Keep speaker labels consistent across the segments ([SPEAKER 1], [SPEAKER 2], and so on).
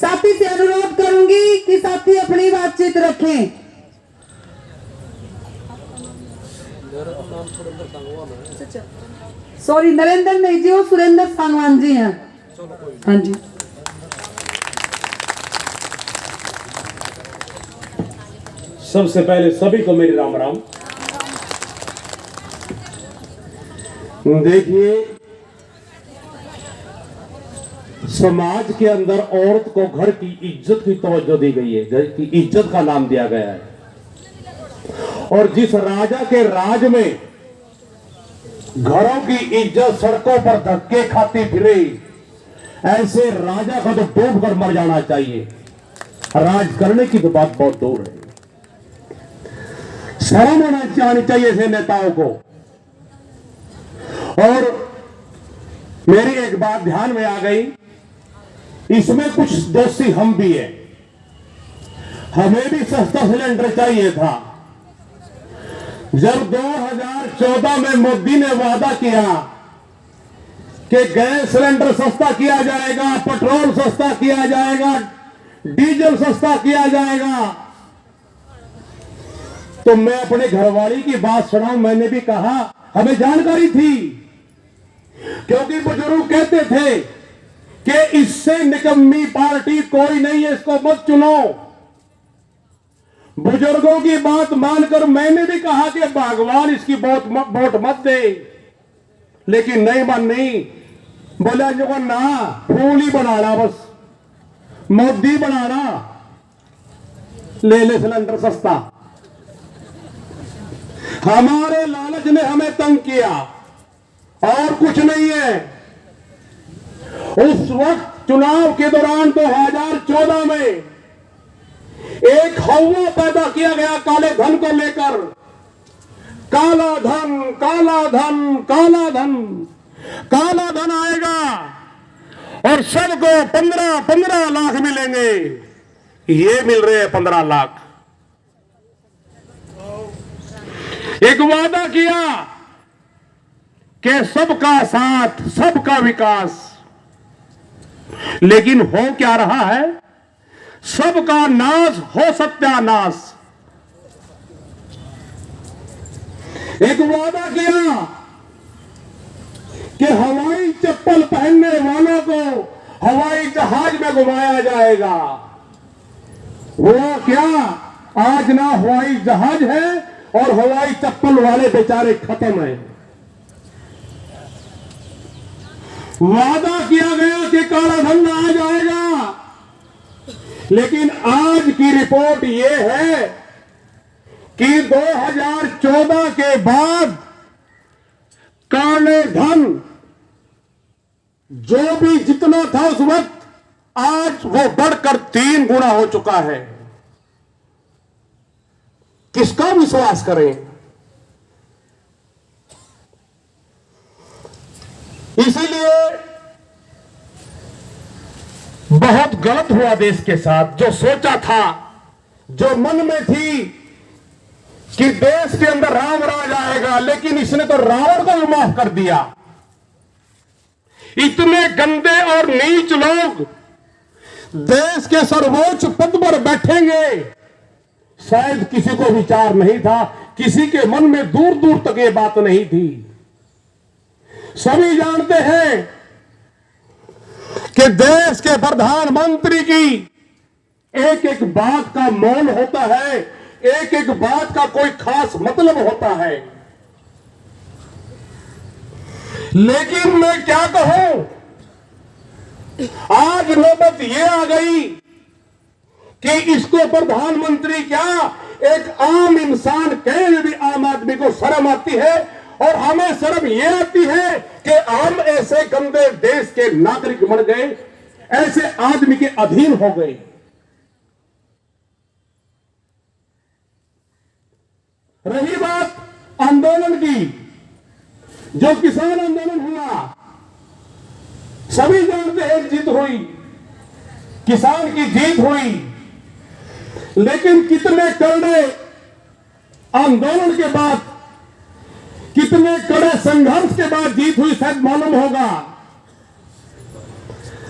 [SPEAKER 1] साथी से अनुरोध करूंगी कि साथी अपनी बातचीत रखें। सॉरी, नरेंद्र नहीं जी, वो सुरेंद्र सांगवान जी हैं। हाँ जी।
[SPEAKER 2] सबसे पहले सभी को मेरी राम राम। देखिए, समाज के अंदर औरत को घर की इज्जत की तवज्जो दी गई है, घर की इज्जत का नाम दिया गया है। और जिस राजा के राज में घरों की इज्जत सड़कों पर धक्के खाती फिरे, ऐसे राजा को तो डूब कर मर जाना चाहिए। राज करने की तो बात बहुत दूर है। शर्म होना चाहिए ऐसे नेताओं को। और मेरी एक बात ध्यान में आ गई, इसमें कुछ दोषी हम भी है। हमें भी सस्ता सिलेंडर चाहिए था। जब 2014 में मोदी ने वादा किया कि गैस सिलेंडर सस्ता किया जाएगा, पेट्रोल सस्ता किया जाएगा, डीजल सस्ता किया जाएगा, तो मैं अपने घरवाली की बात सुनाऊं। मैंने भी कहा, हमें जानकारी थी, क्योंकि बुजुर्ग कहते थे कि इससे निकम्मी पार्टी कोई नहीं है, इसको मत चुनो। बुजुर्गों की बात मानकर मैंने भी कहा कि भगवान इसकी वोट मत दे, लेकिन नहीं मानी। बोला जो ना, फूल ही बनाना, बस मोदी बनाना, ले ले सिलेंडर सस्ता। हमारे लालच ने हमें तंग किया और कुछ नहीं है। उस वक्त चुनाव के दौरान 2014 में एक हवा पैदा किया गया काले धन को लेकर। काला धन, काला धन, काला धन, काला धन आएगा और सबको 15 लाख मिलेंगे। ये मिल रहे हैं 15 लाख। एक वादा किया कि सबका साथ, सबका विकास, लेकिन हो क्या रहा है? सबका नाश हो सत्यानाश। एक वादा किया कि हवाई चप्पल पहनने वालों को हवाई जहाज में घुमाया जाएगा। हुआ क्या? आज ना हवाई जहाज है और हवाई चप्पल वाले बेचारे खत्म हैं। वादा किया गया कि काला धन आ जाएगा, लेकिन आज की रिपोर्ट यह है कि 2014 के बाद काले धन जो भी जितना था उस वक्त, आज वो बढ़कर 3 गुना हो चुका है। किसका विश्वास करें? इसीलिए बहुत गलत हुआ देश के साथ। जो सोचा था, जो मन में थी कि देश के अंदर राम राज आएगा, लेकिन इसने तो रावण को भी माफ कर दिया। इतने गंदे और नीच लोग देश के सर्वोच्च पद पर बैठेंगे, शायद किसी को विचार नहीं था, किसी के मन में दूर दूर तक ये बात नहीं थी। सभी जानते हैं कि देश के प्रधानमंत्री की एक एक बात का मोल होता है, एक एक बात का कोई खास मतलब होता है। लेकिन मैं क्या कहूं, आज नौबत ये आ गई कि इसको प्रधानमंत्री क्या, एक आम इंसान कहे में भी आम आदमी को शर्म आती है। और हमें शर्म यह आती है कि हम ऐसे गंदे देश के नागरिक बन गए, ऐसे आदमी के अधीन हो गए। रही बात आंदोलन की, जो किसान आंदोलन हुआ, सभी जानते हैं जीत हुई, किसान की जीत हुई। लेकिन कितने कड़े आंदोलन के बाद, कितने कड़े संघर्ष के बाद जीत हुई, शायद मालूम होगा।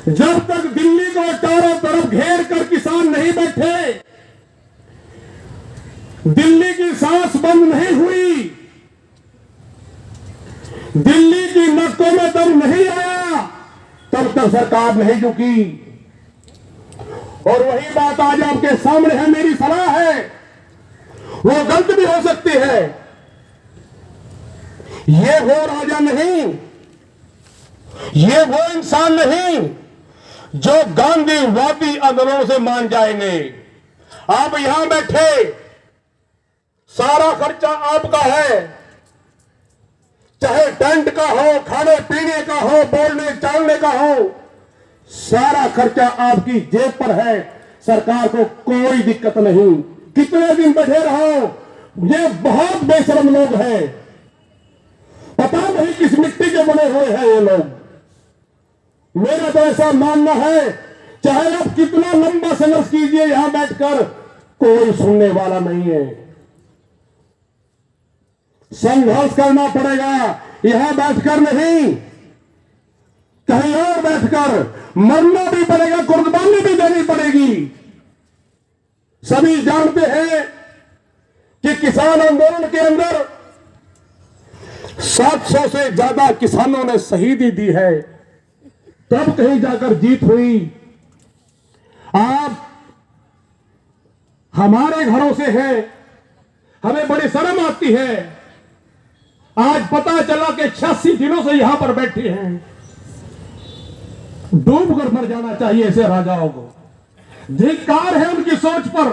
[SPEAKER 2] जब तक दिल्ली को चारों तरफ घेर कर किसान नहीं बैठे, दिल्ली की सांस बंद नहीं हुई, दिल्ली की नसों में दम नहीं आया, तब तक सरकार नहीं झुकी। और वही बात आज आपके सामने है। मेरी सलाह है, वो गलत भी हो सकती है, ये वो राजा नहीं, ये वो इंसान नहीं जो गांधीवादी आंदोलनों से मान जाएंगे। आप यहां बैठे, सारा खर्चा आपका है, चाहे टेंट का हो, खाने पीने का हो, बोलने चालने का हो, सारा खर्चा आपकी जेब पर है। सरकार को कोई दिक्कत नहीं। कितने दिन बैठे रहो, ये बहुत बेशरम लोग हैं, पता नहीं किस मिट्टी के बने हुए हैं ये लोग। मेरा तो ऐसा मानना है, चाहे आप कितना लंबा संघर्ष कीजिए, यहां बैठकर कोई सुनने वाला नहीं है। संघर्ष करना पड़ेगा, यहां बैठकर नहीं, कहीं और बैठकर मरना भी पड़ेगा, कुर्बानी भी देनी पड़ेगी। सभी जानते हैं कि किसान आंदोलन के अंदर 700 से ज्यादा किसानों ने शहीदी दी है, तब कहीं जाकर जीत हुई। आप हमारे घरों से हैं, हमें बड़ी शर्म आती है। आज पता चला कि 86 दिनों से यहां पर बैठे हैं। डूब कर मर जाना चाहिए ऐसे राजाओं को। धिक्कार है उनकी सोच पर।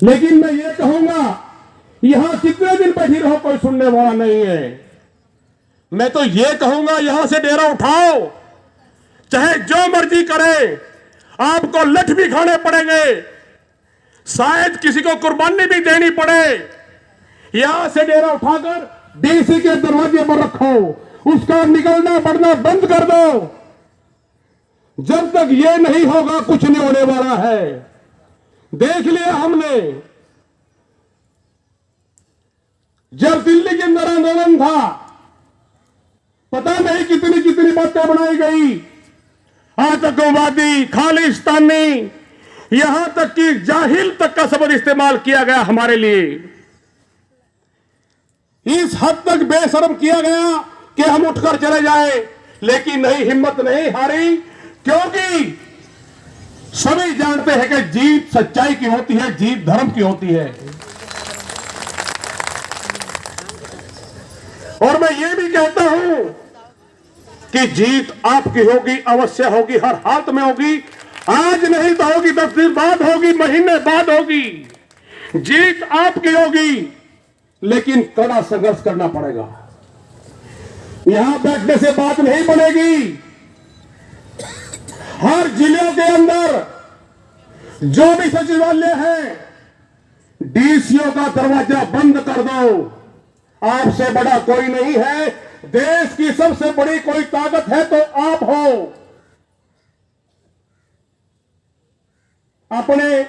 [SPEAKER 2] लेकिन मैं ये कहूंगा, यहां कितने दिन बैठी रहो, कोई सुनने वाला नहीं है। मैं तो ये कहूंगा, यहां से डेरा उठाओ, चाहे जो मर्जी करे, आपको लठ भी खाने पड़ेंगे, शायद किसी को कुर्बानी भी देनी पड़े। यहां से डेरा उठाकर डीसी के दरवाजे पर रखो, उसका निकलना बढ़ना बंद कर दो। जब तक ये नहीं होगा, कुछ नहीं होने वाला है। देख लिया हमने, जब दिल्ली के अंदर आंदोलन था, पता नहीं कितनी कितनी बातें बनाई गई, आतंकवादी, खालिस्तानी, यहां तक कि जाहिल तक का शब्द इस्तेमाल किया गया हमारे लिए। इस हद तक बेशर्म किया गया कि हम उठकर चले जाएं, लेकिन नहीं, हिम्मत नहीं हारी, क्योंकि सभी जानते हैं कि जीत सच्चाई की होती है, जीत धर्म की होती है। और मैं ये भी कहता हूं कि जीत आपकी होगी, अवश्य होगी, हर हालत में होगी। आज नहीं तो होगी, 10 दिन बाद होगी, महीने बाद होगी। जीत आपकी होगी, लेकिन कड़ा संघर्ष करना पड़ेगा। यहां बैठने से बात नहीं बनेगी। हर जिलों के अंदर जो भी सचिवालय है, डीसीओ का दरवाजा बंद कर दो। आपसे बड़ा कोई नहीं है। देश की सबसे बड़ी कोई ताकत है तो आप हो। अपने